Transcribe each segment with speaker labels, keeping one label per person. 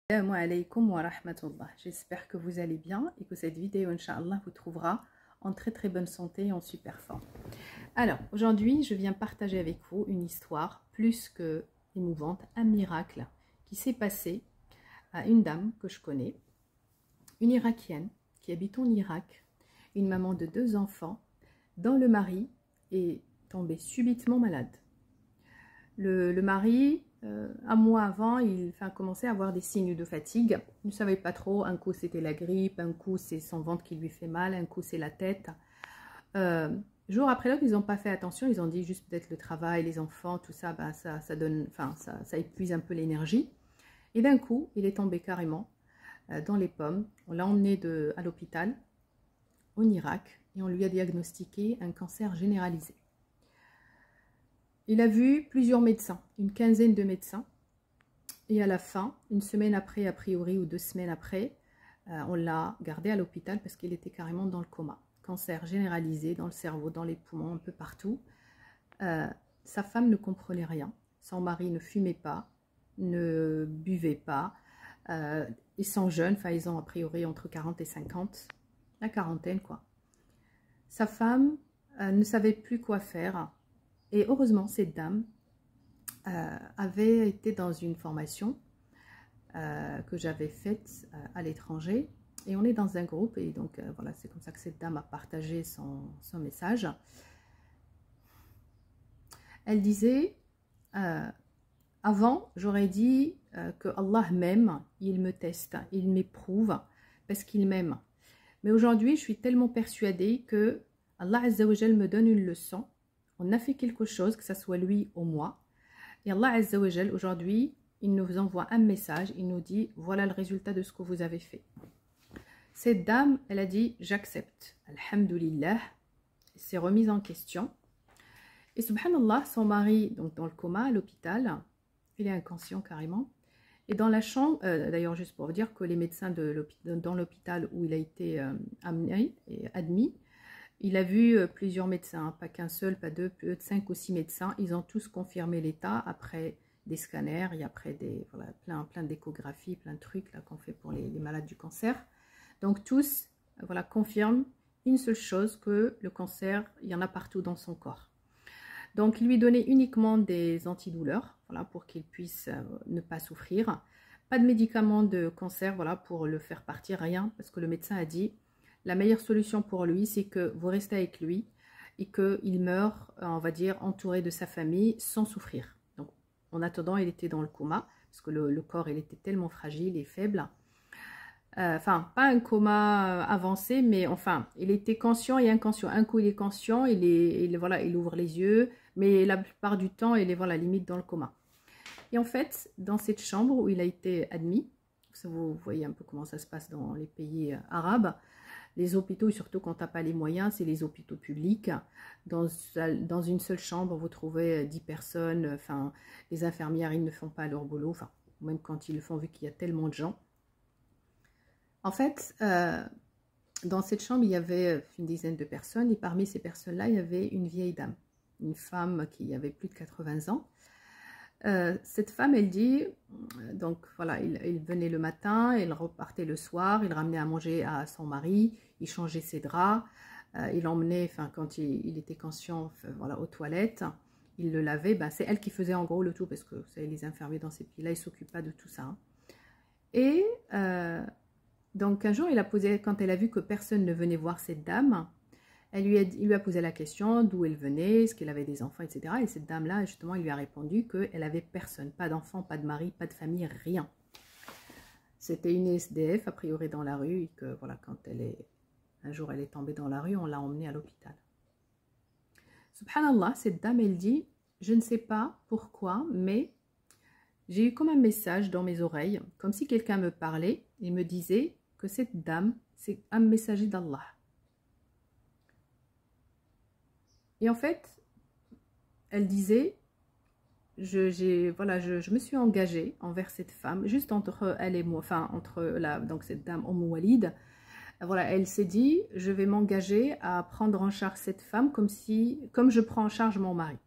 Speaker 1: Assalamu alaikum wa rahmatullah. J'espère que vous allez bien et que cette vidéo, Inch'Allah, vous trouvera en très bonne santé et en super forme. Alors, aujourd'hui, je viens partager avec vous une histoire plus que émouvante, un miracle qui s'est passé à une dame que je connais, une Irakienne qui habite en Irak, une maman de 2 enfants, dont le mari est tombé subitement malade. Le mari, un mois avant, il commençait à avoir des signes de fatigue. Il ne savait pas trop, un coup c'était la grippe, un coup c'est son ventre qui lui fait mal, un coup c'est la tête. Jour après l'autre, ils n'ont pas fait attention, ils ont dit juste peut-être le travail, les enfants, tout ça, ben ça donne, ça épuise un peu l'énergie. Et d'un coup, il est tombé carrément dans les pommes. On l'a emmené à l'hôpital, en Irak, et on lui a diagnostiqué un cancer généralisé. Il a vu plusieurs médecins, une quinzaine de médecins. Et à la fin, une semaine après, a priori, ou 2 semaines après, on l'a gardé à l'hôpital parce qu'il était carrément dans le coma. Cancer généralisé dans le cerveau, dans les poumons, un peu partout. Sa femme ne comprenait rien. Son mari ne fumait pas, ne buvait pas. Ils sont jeunes, ils ont a priori entre 40 et 50, la quarantaine quoi. Sa femme ne savait plus quoi faire. Et heureusement, cette dame avait été dans une formation que j'avais faite à l'étranger. Et on est dans un groupe. Et donc, voilà, c'est comme ça que cette dame a partagé son message. Elle disait, avant, j'aurais dit que Allah m'aime, il me teste, il m'éprouve parce qu'il m'aime. Mais aujourd'hui, je suis tellement persuadée que Allah Azza wa Jal me donne une leçon. On a fait quelque chose, que ce soit lui ou moi. Et Allah Azza wa Jal, aujourd'hui, il nous envoie un message. Il nous dit, voilà le résultat de ce que vous avez fait. Cette dame, elle a dit, j'accepte. Alhamdulillah. Elle s'est remise en question. Et subhanallah, son mari, donc dans le coma, à l'hôpital, il est inconscient carrément. Et dans la chambre, d'ailleurs, juste pour vous dire que les médecins dans l'hôpital où il a été admis, il a vu plusieurs médecins, pas qu'un seul, pas deux, peut-être 5 ou 6 médecins. Ils ont tous confirmé l'état après des scanners et après plein d'échographies, plein de trucs qu'on fait pour les malades du cancer. Donc tous confirment une seule chose, que le cancer, il y en a partout dans son corps. Donc il lui donnait uniquement des antidouleurs pour qu'il puisse ne pas souffrir. Pas de médicaments de cancer pour le faire partir, rien, parce que le médecin a dit la meilleure solution pour lui, c'est que vous restez avec lui et qu'il meure, on va dire, entouré de sa famille sans souffrir. Donc, en attendant, il était dans le coma parce que le corps, il était tellement fragile et faible. Pas un coma avancé, mais enfin, il était conscient et inconscient. Un coup, il est conscient, il ouvre les yeux, mais la plupart du temps, il est limite dans le coma. Et en fait, dans cette chambre où il a été admis, vous voyez un peu comment ça se passe dans les pays arabes, les hôpitaux, surtout quand tu n'as pas les moyens, c'est les hôpitaux publics. Dans une seule chambre, vous trouvez 10 personnes. Les infirmières, ils ne font pas leur boulot. Même quand ils le font, vu qu'il y a tellement de gens. En fait, dans cette chambre, il y avait une dizaine de personnes. Et parmi ces personnes-là, il y avait une vieille dame. Une femme qui avait plus de 80 ans. Cette femme, elle dit, donc voilà, il venait le matin, il repartait le soir, il ramenait à manger à son mari, il changeait ses draps, il l'emmenait, quand il était conscient, aux toilettes, il le lavait, c'est elle qui faisait en gros le tout, parce que vous savez, les infirmiers dans ces pays-là, ils ne s'occupent pas de tout ça. Et donc un jour, quand elle a vu que personne ne venait voir cette dame, il lui a posé la question d'où elle venait, est-ce qu'elle avait des enfants, etc. Et cette dame-là, justement, il lui a répondu qu'elle avait personne, pas d'enfants, pas de mari, pas de famille, rien. C'était une SDF, a priori, dans la rue, et que quand un jour elle est tombée dans la rue, on l'a emmenée à l'hôpital. Subhanallah, cette dame, elle dit, je ne sais pas pourquoi, mais j'ai eu comme un message dans mes oreilles, comme si quelqu'un me parlait et me disait que cette dame, c'est un messager d'Allah. Et en fait, elle disait, je me suis engagée envers cette femme, juste entre elle et moi, donc cette dame Walid. Elle s'est dit, je vais m'engager à prendre en charge cette femme comme je prends en charge mon mari.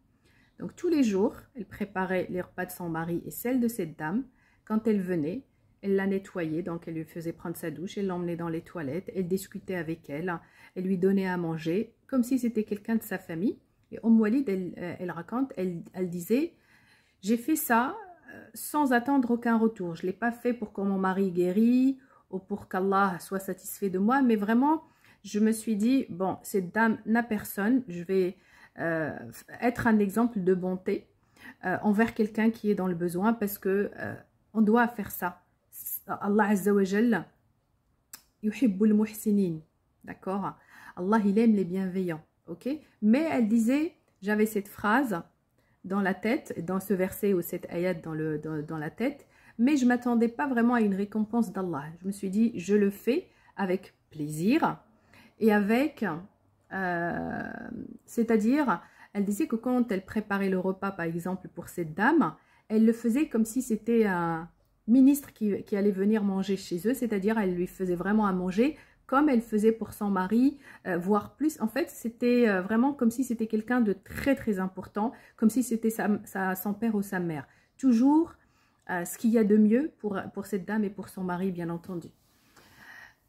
Speaker 1: Donc tous les jours, elle préparait les repas de son mari et celle de cette dame. Quand elle venait, elle l'a nettoyée, donc elle lui faisait prendre sa douche, elle l'emmenait dans les toilettes, elle discutait avec elle lui donnait à manger, comme si c'était quelqu'un de sa famille. Et Walid, elle raconte, elle disait, j'ai fait ça sans attendre aucun retour. Je ne l'ai pas fait pour que mon mari guérisse ou pour qu'Allah soit satisfait de moi, mais vraiment, je me suis dit, bon, cette dame n'a personne, je vais être un exemple de bonté envers quelqu'un qui est dans le besoin, parce que on doit faire ça. Allah Azza wa Jalla yuhibbul muhsinin, d'accord? Allah, il aime les bienveillants, ok? Mais elle disait, j'avais cette phrase dans la tête, dans ce verset ou cette ayat dans la tête, mais je ne m'attendais pas vraiment à une récompense d'Allah. Je me suis dit, je le fais avec plaisir et avec... c'est-à-dire, elle disait que quand elle préparait le repas, par exemple, pour cette dame, elle le faisait comme si c'était un ministre qui allait venir manger chez eux, c'est-à-dire elle lui faisait vraiment à manger comme elle faisait pour son mari, voire plus. En fait, c'était vraiment comme si c'était quelqu'un de très très important, comme si c'était son père ou sa mère. Toujours ce qu'il y a de mieux pour cette dame et pour son mari, bien entendu.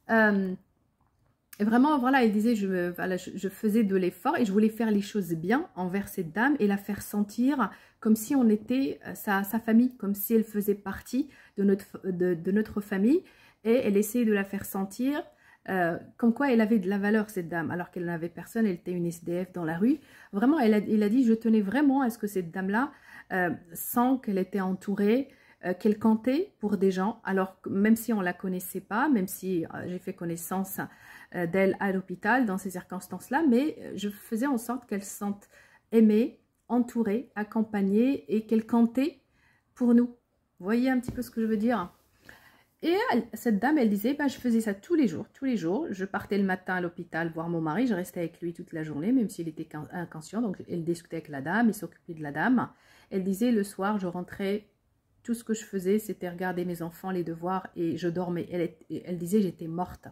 Speaker 1: Et vraiment, voilà, elle disait, je faisais de l'effort et je voulais faire les choses bien envers cette dame et la faire sentir comme si on était sa famille, comme si elle faisait partie de notre famille, et elle essayait de la faire sentir comme quoi elle avait de la valeur, cette dame, alors qu'elle n'avait personne, elle était une SDF dans la rue. Vraiment, il a dit, je tenais vraiment à ce que cette dame-là sent qu'elle était entourée, qu'elle comptait pour des gens, alors même si on ne la connaissait pas, même si j'ai fait connaissance d'elle à l'hôpital dans ces circonstances-là, mais je faisais en sorte qu'elle se sente aimée, entourée, accompagnée et qu'elle comptait pour nous. Vous voyez un petit peu ce que je veux dire? Et cette dame, elle disait, bah, je faisais ça tous les jours. Je partais le matin à l'hôpital voir mon mari, je restais avec lui toute la journée, même s'il était inconscient. Donc, elle discutait avec la dame, elle s'occupait de la dame. Elle disait, le soir, je rentrais, tout ce que je faisais, c'était regarder mes enfants, les devoirs, et je dormais. Elle disait, j'étais morte.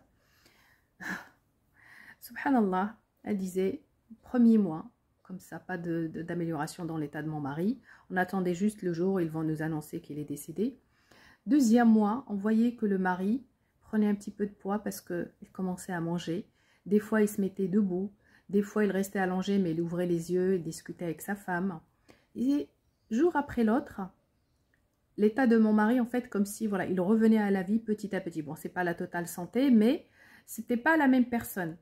Speaker 1: Subhanallah, elle disait, premier mois, comme ça, pas d'amélioration dans l'état de mon mari. On attendait juste le jour où ils vont nous annoncer qu'il est décédé. Deuxième mois, on voyait que le mari prenait un petit peu de poids parce qu'il commençait à manger. Des fois, il se mettait debout. Des fois, il restait allongé, mais il ouvrait les yeux, il discutait avec sa femme. Et jour après l'autre, l'état de mon mari, en fait, comme si, voilà, il revenait à la vie petit à petit. Bon, c'est pas la totale santé, mais c'était pas la même personne.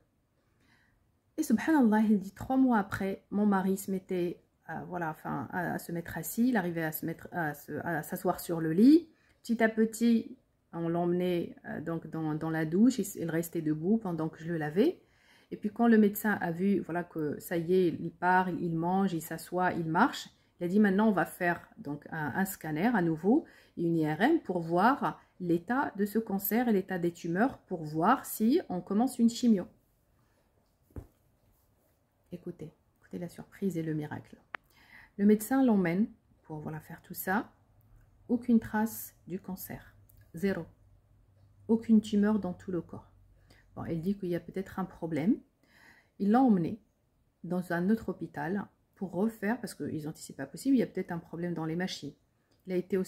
Speaker 1: Et subhanallah, il dit 3 mois après, mon mari se mettait, voilà, enfin, à se mettre assis. Il arrivait à s'asseoir sur le lit. Petit à petit, on l'emmenait donc dans la douche. Il restait debout pendant que je le lavais. Et puis quand le médecin a vu, voilà, que ça y est, il part, il mange, il s'assoit, il marche, il a dit maintenant on va faire donc un scanner à nouveau, une IRM pour voir l'état de ce cancer et l'état des tumeurs, pour voir si on commence une chimio. Écoutez la surprise et le miracle. Le médecin l'emmène pour, voilà, faire tout ça. Aucune trace du cancer, 0. Aucune tumeur dans tout le corps. Bon, elle dit qu'il y a peut-être un problème. Ils l'ont emmené dans un autre hôpital pour refaire, parce qu'ils ont dit c'est pas possible, il y a peut-être un problème dans les machines. Il a été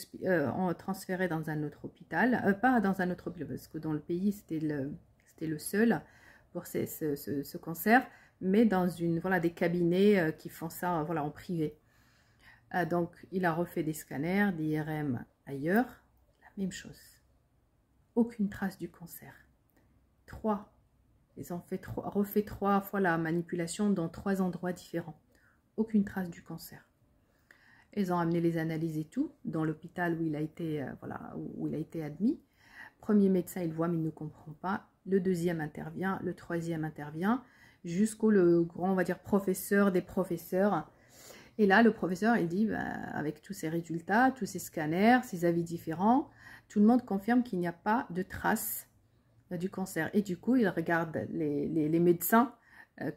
Speaker 1: transféré dans un autre hôpital, pas dans un autre hôpital, parce que dans le pays c'était le seul pour ce cancer, mais dans des cabinets qui font ça, voilà, en privé. Donc, il a refait des scanners, des IRM ailleurs. La même chose. Aucune trace du cancer. 3. Ils ont refait 3 fois la manipulation dans 3 endroits différents. Aucune trace du cancer. Ils ont amené les analyses et tout dans l'hôpital où il a été, où il a été admis. Premier médecin, il voit mais il ne comprend pas. Le deuxième intervient, le troisième intervient, jusqu'au grand, on va dire, professeur des professeurs. Et là, le professeur, il dit, avec tous ces résultats, tous ces scanners, ces avis différents, tout le monde confirme qu'il n'y a pas de trace du cancer. Et du coup, il regarde les médecins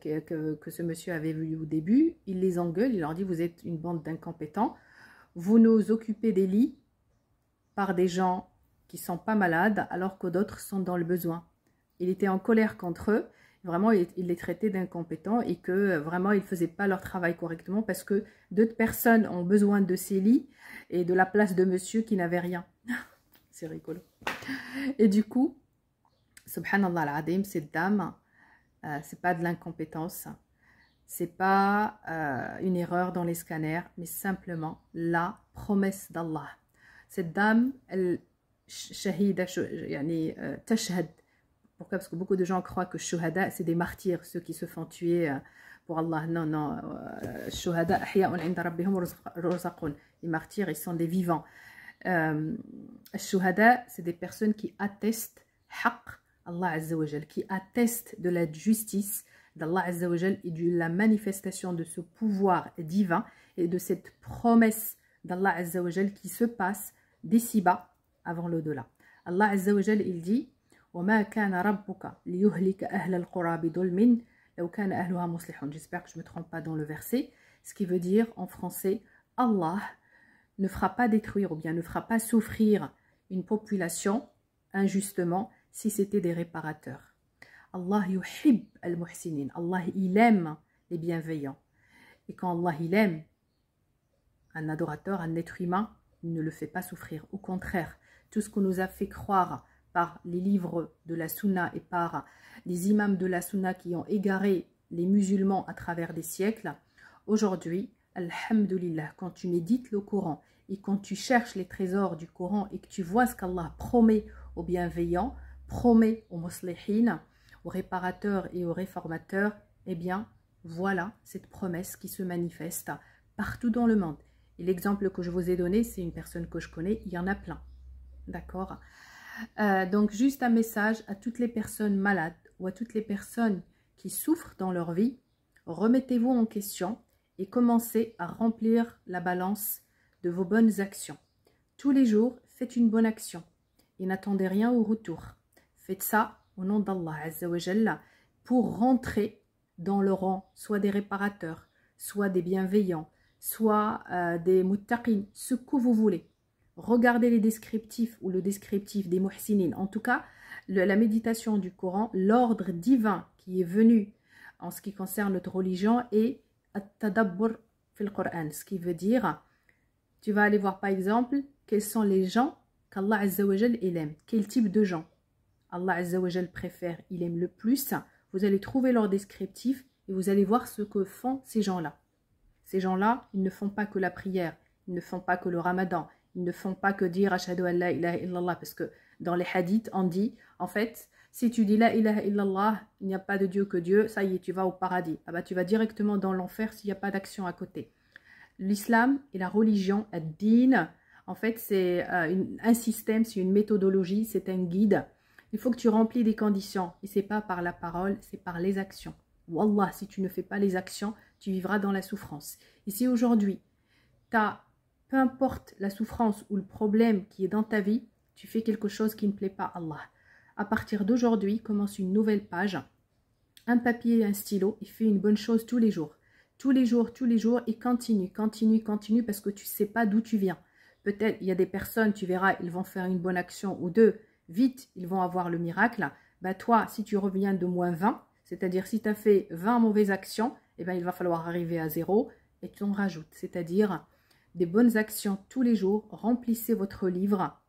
Speaker 1: que ce monsieur avait vu au début, il les engueule, il leur dit, vous êtes une bande d'incompétents, vous nous occupez des lits par des gens qui ne sont pas malades, alors que d'autres sont dans le besoin. Il était en colère contre eux. Vraiment, il les traitait d'incompétents et que vraiment, ils ne faisaient pas leur travail correctement parce que d'autres personnes ont besoin de ces lits et de la place de monsieur qui n'avait rien. C'est rigolo. Et du coup, subhanallah al-adim, cette dame, c'est pas de l'incompétence, c'est pas une erreur dans les scanners, mais simplement la promesse d'Allah. Cette dame, elle shahida, yani tashhad. Pourquoi? Parce que beaucoup de gens croient que shuhada, c'est des martyrs, ceux qui se font tuer pour Allah. Non, non. Shuhada, ahya'un 'inda rabbihum yurzaqun. Les martyrs, ils sont des vivants. Shuhada, c'est des personnes qui attestent haqq Allah Azza wa Jal, qui attestent de la justice d'Allah Azza wa Jal et de la manifestation de ce pouvoir divin et de cette promesse d'Allah Azza wa Jal qui se passe d'ici-bas avant l'au-delà. Allah Azza wa Jal, il dit وَمَا كَانَ رَبُّكَ لِيُهْلِكَ أَهْلَ الْقُرَى بِظُلْمٍ لَوْ كَانَ أَهْلُهَا مُصْلِحُونَ. J'espère que je ne me trompe pas dans le verset. Ce qui veut dire en français, Allah ne fera pas détruire ou bien ne fera pas souffrir une population injustement si c'était des réparateurs. Allah yuhib al-muhsinin. Allah, il aime les bienveillants. Et quand Allah, il aime un adorateur, un être humain, il ne le fait pas souffrir. Au contraire, tout ce qu'on nous a fait croire par les livres de la Sunna et par les imams de la Sunna qui ont égaré les musulmans à travers des siècles, aujourd'hui, alhamdulillah, quand tu médites le Coran et quand tu cherches les trésors du Coran et que tu vois ce qu'Allah promet aux bienveillants, promet aux muslihin, aux réparateurs et aux réformateurs, eh bien, voilà cette promesse qui se manifeste partout dans le monde. Et l'exemple que je vous ai donné, c'est une personne que je connais, il y en a plein. D'accord? Donc, juste un message à toutes les personnes malades ou à toutes les personnes qui souffrent dans leur vie, remettez-vous en question et commencez à remplir la balance de vos bonnes actions. Tous les jours, faites une bonne action et n'attendez rien au retour. Faites ça au nom d'Allah Azza wa Jalla pour rentrer dans le rang soit des réparateurs, soit des bienveillants, soit des muttaqin, ce que vous voulez. Regardez les descriptifs ou le descriptif des muhsinin. En tout cas, la méditation du Coran, l'ordre divin qui est venu en ce qui concerne notre religion est at-tadabbur fil Qur'an. Ce qui veut dire, tu vas aller voir par exemple, quels sont les gens qu'Allah Azza wa Jal aime. Quel type de gens Allah Azza wa Jal préfère, il aime le plus. Vous allez trouver leur descriptif et vous allez voir ce que font ces gens-là. Ces gens-là, ils ne font pas que la prière, ils ne font pas que le ramadan, ils ne font pas que dire ashhadu an la ilaha illallah, parce que dans les hadiths, on dit, en fait, si tu dis la ilaha illallah, il n'y a pas de Dieu que Dieu, ça y est, tu vas au paradis. Ah bah, tu vas directement dans l'enfer s'il n'y a pas d'action à côté. L'islam et la religion, ad-din, en fait, c'est un système, c'est une méthodologie, c'est un guide. Il faut que tu remplis des conditions. Et ce n'est pas par la parole, c'est par les actions. Wallah, si tu ne fais pas les actions, tu vivras dans la souffrance. Et si aujourd'hui, tu as, peu importe la souffrance ou le problème qui est dans ta vie, tu fais quelque chose qui ne plaît pas à Allah. À partir d'aujourd'hui, commence une nouvelle page, un papier et un stylo, et fais une bonne chose tous les jours. Tous les jours, et continue, parce que tu ne sais pas d'où tu viens. Peut-être, il y a des personnes, tu verras, ils vont faire une bonne action ou deux, vite, ils vont avoir le miracle. Bah, toi, si tu reviens de moins 20, c'est-à-dire si tu as fait 20 mauvaises actions, eh ben, il va falloir arriver à 0 et tu en rajoutes. C'est-à-dire des bonnes actions tous les jours, remplissez votre livre,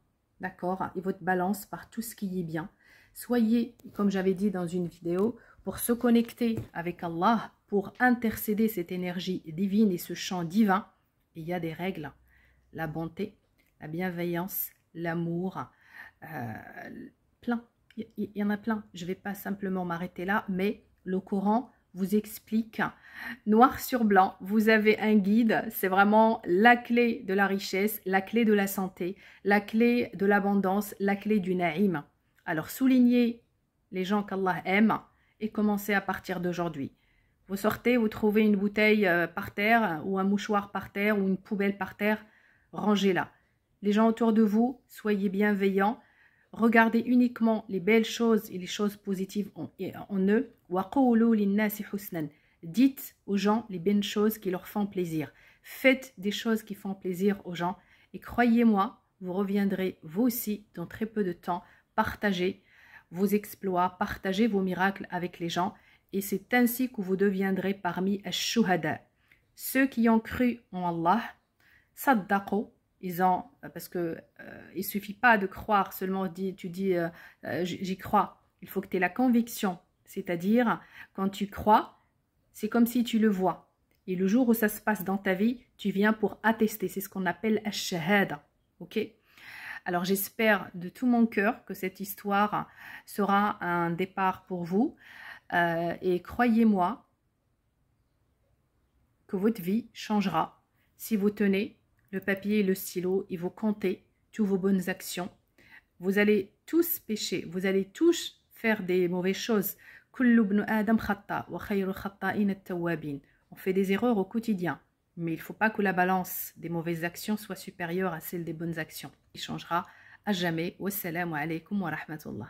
Speaker 1: d'accord, et votre balance par tout ce qui est bien. Soyez, comme j'avais dit dans une vidéo, pour se connecter avec Allah, pour intercéder cette énergie divine et ce chant divin, il y a des règles. La bonté, la bienveillance, l'amour, plein. Il y en a plein. Je ne vais pas simplement m'arrêter là, mais le Coran vous explique noir sur blanc. Vous avez un guide, c'est vraiment la clé de la richesse, la clé de la santé, la clé de l'abondance, la clé du naïm. Alors soulignez les gens qu'Allah aime et commencez à partir d'aujourd'hui. Vous sortez, vous trouvez une bouteille par terre ou un mouchoir par terre ou une poubelle par terre, rangez-la. Les gens autour de vous, soyez bienveillants. Regardez uniquement les belles choses et les choses positives en eux. Dites aux gens les bonnes choses qui leur font plaisir. Faites des choses qui font plaisir aux gens. Et croyez-moi, vous reviendrez vous aussi dans très peu de temps. Partagez vos exploits, partagez vos miracles avec les gens. Et c'est ainsi que vous deviendrez parmi ash-shuhada. Ceux qui ont cru en Allah, saddaqo, parce que il suffit pas de croire seulement, tu dis j'y crois. Il faut que tu aies la conviction. C'est-à-dire, quand tu crois, c'est comme si tu le vois. Et le jour où ça se passe dans ta vie, tu viens pour attester. C'est ce qu'on appelle ash-shahada. Ok? Alors, j'espère de tout mon cœur que cette histoire sera un départ pour vous. Et croyez-moi que votre vie changera si vous tenez le papier et le stylo et vous comptez toutes vos bonnes actions. Vous allez tous pécher, vous allez tous faire des mauvaises choses. On fait des erreurs au quotidien, mais il ne faut pas que la balance des mauvaises actions soit supérieure à celle des bonnes actions. Il changera à jamais. Wassalamu alaikum wa rahmatullah.